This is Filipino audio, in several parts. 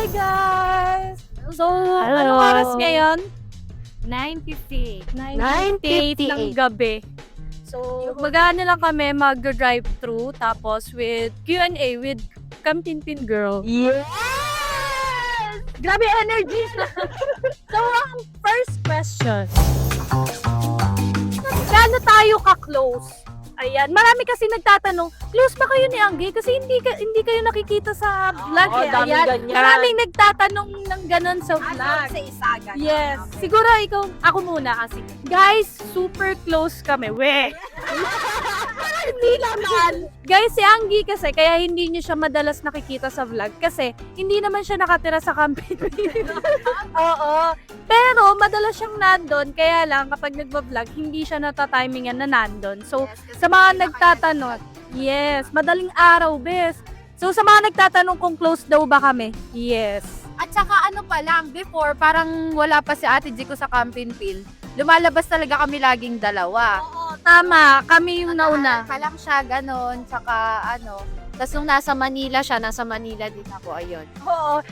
Hi guys! So, Hello. anong oras ngayon? 9:58. 9:58 ng gabi. So, mag-ano lang kami, mag-drive-thru, tapos with Q&A with Kampinpin Girl. Yes! Grabe energy! So, ang first question. Gaano tayo ka-close? Ayan, marami kasi nagtatanong, close ba kayo ni Anggi? Kasi hindi kayo nakikita sa vlog Oo, eh. daming Ayan, ganyan. maraming nagtatanong ng ganun sa vlog. Sa isa, ganun. Yes. Siguro ako muna kasi. Guys, super close kami. We! Hindi naman. Guys, si Anggi kasi, kaya hindi niyo siya madalas nakikita sa vlog. Kasi, hindi naman siya nakatira sa company. Oo. Pero, madalas siyang nandun. Kaya lang, kapag nagba-vlog, hindi siya natatimingan na nandun. So, sa mga nagtatanong, yes, madaling araw, bes. So, sa mga nagtatanong kung close daw ba kami, yes. At saka ano pa lang, before, parang wala pa si Ate G ko sa Campinpil. Lumalabas talaga kami laging dalawa. Oo, tama. Kami yung nauna. Pa lang siya, ganon. Saka ano. Tapos nung nasa Manila siya, nasa Manila din ako, ayun. Oo.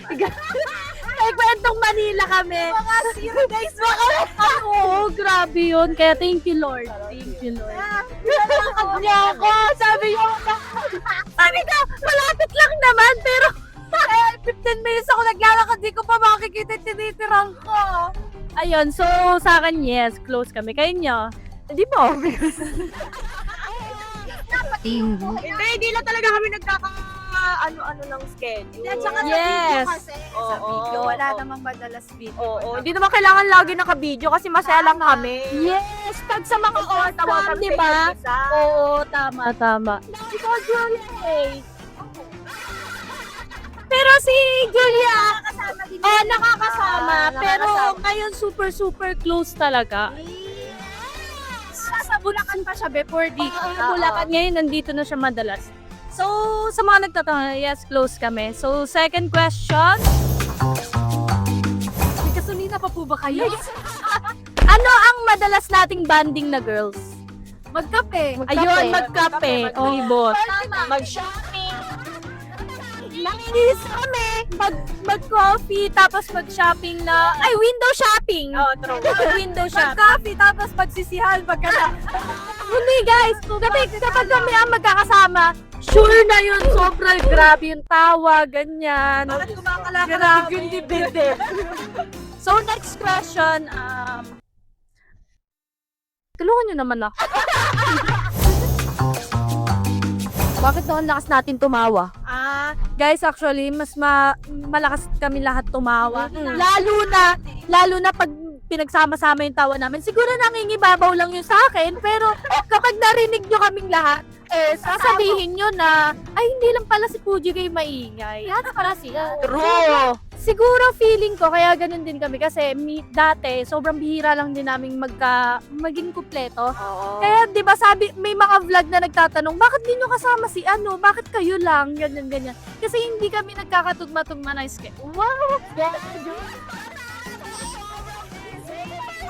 May kwentong Manila kami. Mga zero days ba kami? Oo, grabe yun. Kaya thank you, Lord. Thank you, Lord. Nalakad niya ako. Sabi ko, malapit lang naman. Pero, 15 minutes ako naglalakad. Di ko pa makikita yung tinitirang ko. Ayun, so sa akin, yes, close kami. Kayo nyo? Hindi mo obvious. Hindi lang talaga kami ano-ano ng schedule. At saka Yes. sa video kasi, sa Oo, video, wala oo. namang madalas video. Oo, hindi naman kailangan lagi naka-video kasi masaya lang kami. Yes, pag sa mga Tawa awesome, kami di sa ba? isa't isa. Oo, tama. Ikaw, Julia, eh. Pero si Julia, nakakasama. Pero ngayon super close talaga. Sa Bulacan pa siya before di. Sa Bulacan ngayon, nandito na siya madalas. So, sa mga nagtatanong, yes, close kami. So, second question. May kasulina pa po ba kayo? Ano ang madalas nating banding na girls? Magkape. Ayun, magkape. Oh, bot. Mag-shopping. Nainis kami. Mag-coffee, tapos mag-shopping na, window shopping. Oo, true. Window shopping. Mag-coffee, tapos magsisihan, Hindi guys, kapag kami ang magkakasama, sure na yun, sobrang grabe yung tawa, ganyan. Bakit kumakalakal Grabe. yung dibdib? So next question, tulungan nyo naman ako. Bakit noon lakas natin tumawa? Guys, actually, mas malakas kami lahat tumawa. Lalo na pag pinagsama-sama yung tawa namin. Siguro nangingibabaw lang yun sa akin, pero kapag narinig nyo kaming lahat, sasabihin nyo na, ay, hindi lang pala si Puji kayo maingay. Lahat pala sila. True. Siguro feeling ko, kaya ganun din kami kasi dati, sobrang bihira lang din namin maging kumpleto. Oo. Kaya 'di ba sabi may mga vlog na nagtatanong, bakit di nyo kasama si ano? Bakit kayo lang? Ganyan. Kasi hindi kami nagkakatugma-tugma na schedule. Wow!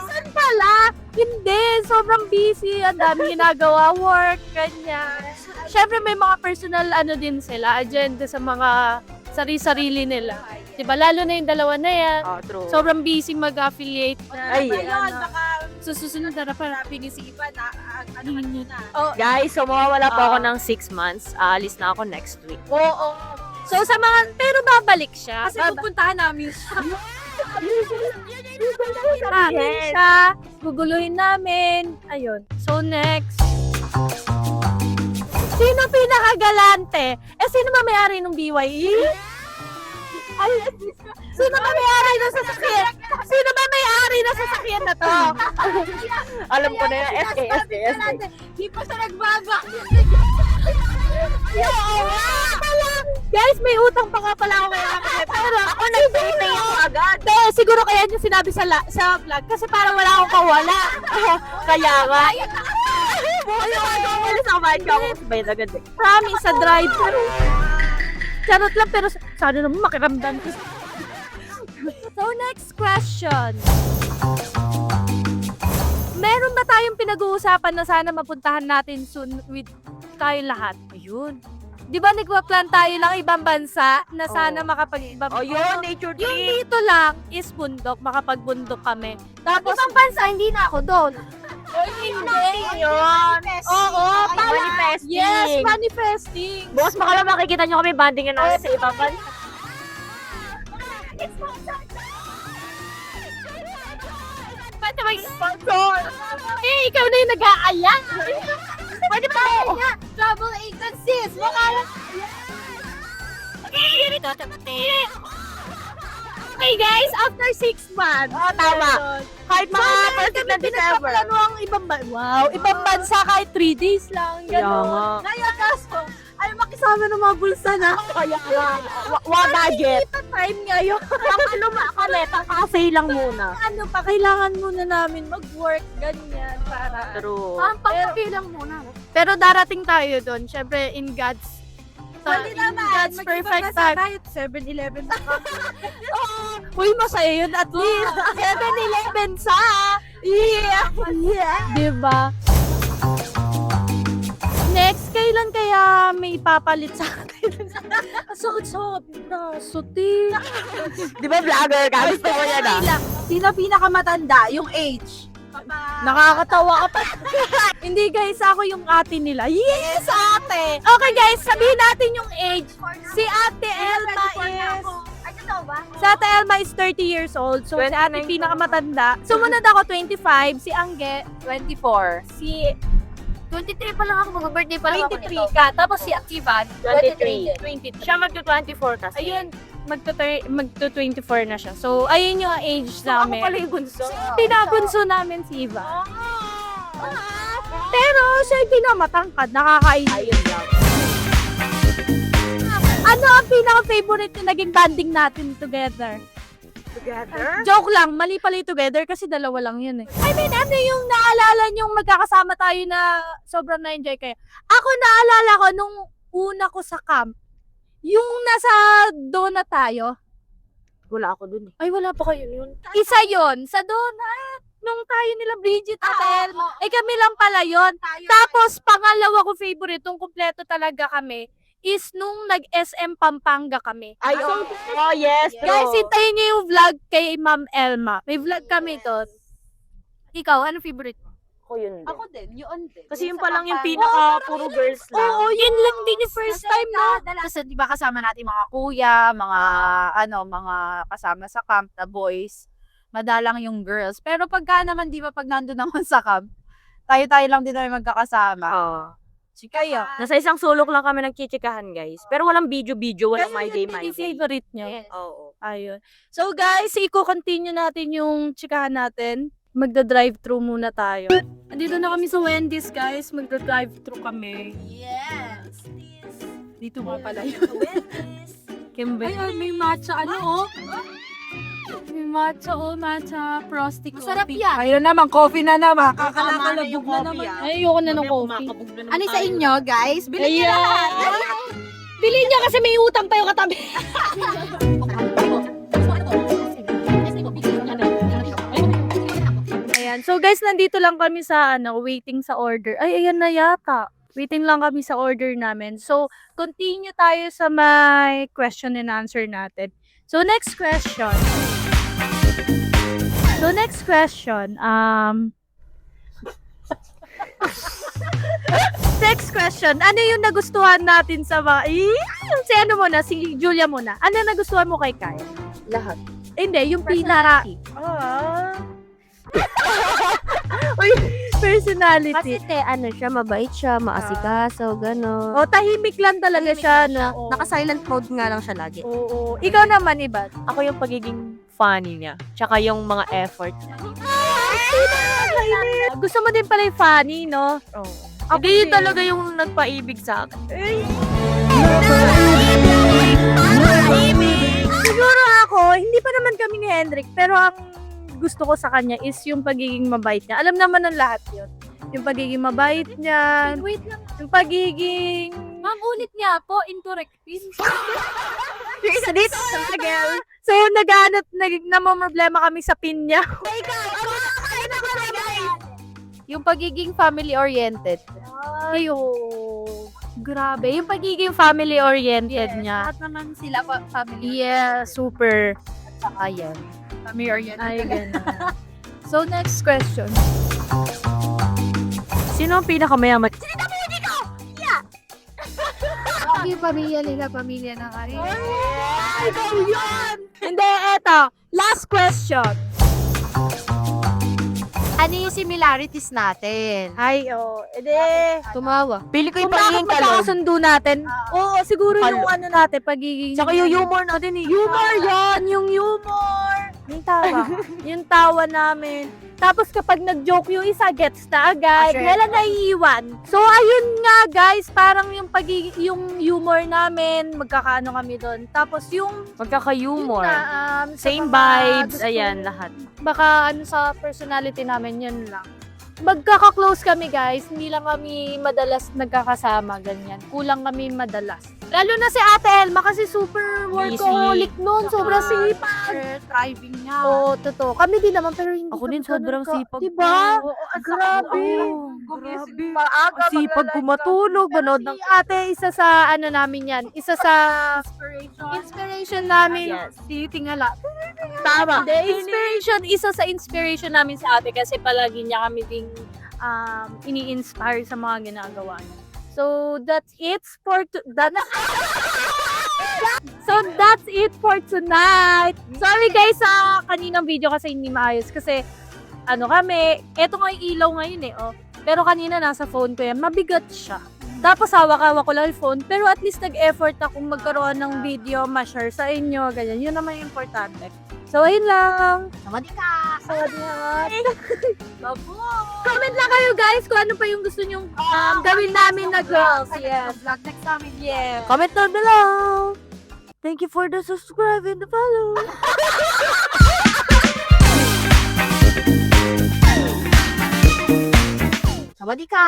Saan pala? Hindi, sobrang busy, ang dami ginagawa, work, ganyan. Syempre may mga personal din sila, agenda sa mga sarili nila. 'Di ba? Lalo na yung dalawa na yan. Oh, true. Sobrang busy mag-affiliate na. Ay, Susunod na para pinisipan na ano na. Oh, guys, so mawawala po ako ng 6 months. Aalis na ako next week. oo. So sa mga, pero babalik siya. Kasi pupuntahan namin siya. Namin siya. Guguluhin namin. Ayun. So next. Sino pinakagalante? Sino ba may-ari ng BYE? Sino ba may-ari ng sasakyan? Sino ba may-ari ng sasakyan na to? Alam ko na yan, SKS. Di pa siya nagbaga. Guys, may utang pa nga pala ako kay Ate. Pero Ako nag-pay ako agad. siguro kaya niyo sinabi sa vlog kasi parang wala akong kawala. Kaya nga. Alis ako, bayad ka ako kasi bayad agad eh. Promise, sa drive-thru. Charot lang, pero sana naman makiramdam ko. So, next question. Meron ba tayong pinag-uusapan na sana mapuntahan natin soon with tayo lahat? Ayun. Di ba nagpa-plan tayo lang ibang bansa na sana makapag-ibang Oh, yun, nature Yung trip. dito lang is bundok, makapagbundok kami. Tapos, Ibang bansa, hindi na ako doon. hindi. Yun. Oo, Manifesting. Yes, manifesting. Boss, baka lang makikita nyo kami banding natin sa ibang bansa. Ba't naman sponsor? Eh, ikaw na yung nag-aayak. Pwede ba? Travel agencies. Okay guys, after 6 months. Oh, tama. Kahit mga first week ng December. Ano ang ibang bansa? Wow, ibang bansa kahit 3 days lang. Kaya nga. Gano'n. Kaya kaso, ay makisama ng mga bulsa na. Kaya nga. Budget. Time ngayon. Ang ano kami, pang-cafe lang muna. Ano pa, kailangan muna namin mag-work, ganyan, para. True. Pangkapilang muna. Pero darating tayo doon, syempre in God's Pwede in naman. God's perfect time. Kahit 7-Eleven na Uy, masaya yun at least. 7-Eleven sa. Yeah. Diba? Next, kailan kaya may ipapalit sa atin? Sakit-sakit na. Suti. Di ba vlogger ka? Gusto mo yan ah. Sino pinakamatanda? Yung age. Nakakatawa ka pa. Hindi guys, ako yung ate nila. Yes, ate! Okay guys, sabihin natin yung age. Si Ate Elma is... Si Ate Elma is 30 years old. So, si ate 29 pinakamatanda. Sumunod ako 25. Si Angge, 24. si 23 pa lang ako. Mag-birthday pa lang ako. 23 ka. Tapos si Akivan, 23. 23. Siya magto-24 kasi. Ayun, magto-24 na siya. So, ayun yung age namin. Ako pala yung bunso. Pinabunso namin si Iva. Pero siya yung pinamatangkad, nakakainin. Ayun lang. Ano ang pinaka-favorite na naging banding natin together? Together? Joke lang, mali pala yung together kasi dalawa lang yun eh. I mean, ano yung naalala niyong magkakasama tayo na sobrang na-enjoy kayo? Ako naalala ko nung una ko sa camp, yung nasa donut tayo. Wala ako dun eh. Ay, wala pa kayo yun. Isa yon sa donut. Nung tayo nila Bridget at Elma. Eh kami lang pala yon. Tapos, pangalawa ko favorite, nung kumpleto talaga kami, is nung nag-SM Pampanga kami. Ay, oh, yes. Guys, hintayin niyo yung vlog kay Ma'am Elma. May vlog kami doon. Ikaw, ano favorite mo? Ako yun din. Ako din. Yun din. Kasi yun pa lang yung pinaka puro girls lang. Oo, yun lang din yung first time na. Kasi di ba kasama natin mga kuya, mga mga kasama sa camp na boys. Madalang yung girls. Pero pagka naman, di ba, pag nandun naman sa camp, tayo-tayo lang din namin magkakasama. Oo. Si kayo. Nasa isang sulok lang kami nagchichikahan, guys. Pero walang video-video, walang my day, my Yung day. favorite nyo. Oo. Ayun. So guys, i-continue natin yung chikahan natin. Magda-drive-thru muna tayo. Andito na kami sa Wendy's, guys. Magda-drive-thru kami. Yes. Dito nga pala yun. Kimber. Ay, may matcha, ano, oh. May matcha, oh, matcha, frosty coffee. Masarap yan. Ayun naman, coffee na naman. Kakakalabog na naman. Ay, ayoko na ng coffee. Ano sa inyo, guys? Bilhin niyo Ayan. lahat. Bilhin niya kasi may utang pa yung katabi. Ayan. So guys, nandito lang kami sa waiting sa order. Ay, ayan na yata. Waiting lang kami sa order namin. So, continue tayo sa my question and answer natin. So, next question. Next question. Ano yung nagustuhan natin sa mga... Si ano muna? Si Julia muna. Ano nagustuhan mo kay Kyle? Lahat. Hindi, yung pinaka... Uy, personality. ano siya, mabait siya, maasikaso, gano'n. O, tahimik lang talaga siya, no? Naka-silent mode nga lang siya lagi. Oo. Ikaw naman, Iban. Ako yung pagiging funny niya. Tsaka yung mga effort. Gusto mo din pala yung funny, no? Oo. Ako Hindi yun din. talaga yung nagpaibig sa akin. Siguro ako, hindi pa naman kami ni Hendrik, pero ang gusto ko sa kanya is yung pagiging mabait niya. Alam naman ng lahat yun. Yung pagiging mabait niya. Wait lang. Yung pagiging... Ma'am, ulit niya po. Incorrect. Isa dito, girl. So, namamroblema kami sa pin niya. Yung pagiging family-oriented. Ayun. Grabe, yung pagiging family-oriented niya. Lahat naman sila family. Yeah, super. Saka yan. Family oriented. Ay, ganun. So, next question. Sino ang pinakamayaman? Yung pamilya nila, pamilya ng Ari. Ikaw yun! Hindi, eto. Last question. Ano yung similarities natin? Ay, ede. Tumawa. Pili ko Kung yung bakit pagiging kalog. magkakasundo natin, oo, siguro yung ano natin, pagiging... Tsaka yung humor natin eh. Humor yan! Yung humor! Yung tawa. Yung tawa namin. Tapos kapag nag-joke yung isa, gets na agad. Sure. Wala naiiwan. So, ayun nga guys, parang yung pagiging, yung humor namin, magkakaano kami doon. Tapos yung... Magkaka-humor. yun na, sa Same mga vibes. gusto- Ayan, lahat. Baka ano sa personality namin, yun lang. Magkaka-close kami guys, hindi lang kami madalas nagkakasama, ganyan. Kulang kami madalas. Lalo na si Ate Elma kasi super workaholic nun, sobrang sipag. Thriving niya. Oo, totoo. Kami din naman, pero hindi Ako kami din, sobrang ganun sipag Diba? ko. Grabe. Grabe. Maaga, Sipag ko matulog. Manood ng... Si Ate, isa sa ano namin yan, isa sa Inspiration. inspiration namin. Yes. Si Tingala. Tama. Isa sa inspiration namin sa Ate kasi palagi niya kami ding ini-inspire sa mga ginagawa niya. So, that's it for that's it for tonight. Sorry guys sa kaninang video kasi hindi maayos kasi ano kami, eto nga yung ilaw ngayon eh, oh. Pero kanina nasa phone ko yan, mabigat siya. Tapos hawak-hawak ko lang yung phone, pero at least nag-effort akong magkaroon ng video, ma-share sa inyo, ganyan. Yun naman yung importante. So, ayun lang. Sawadee ka! Comment lang kayo guys kung ano pa yung gusto nyong gawin namin na girls. Yes. Vlog next time. Yeah. Comment down below. Thank you for the subscribe and the follow. Sawadee ka!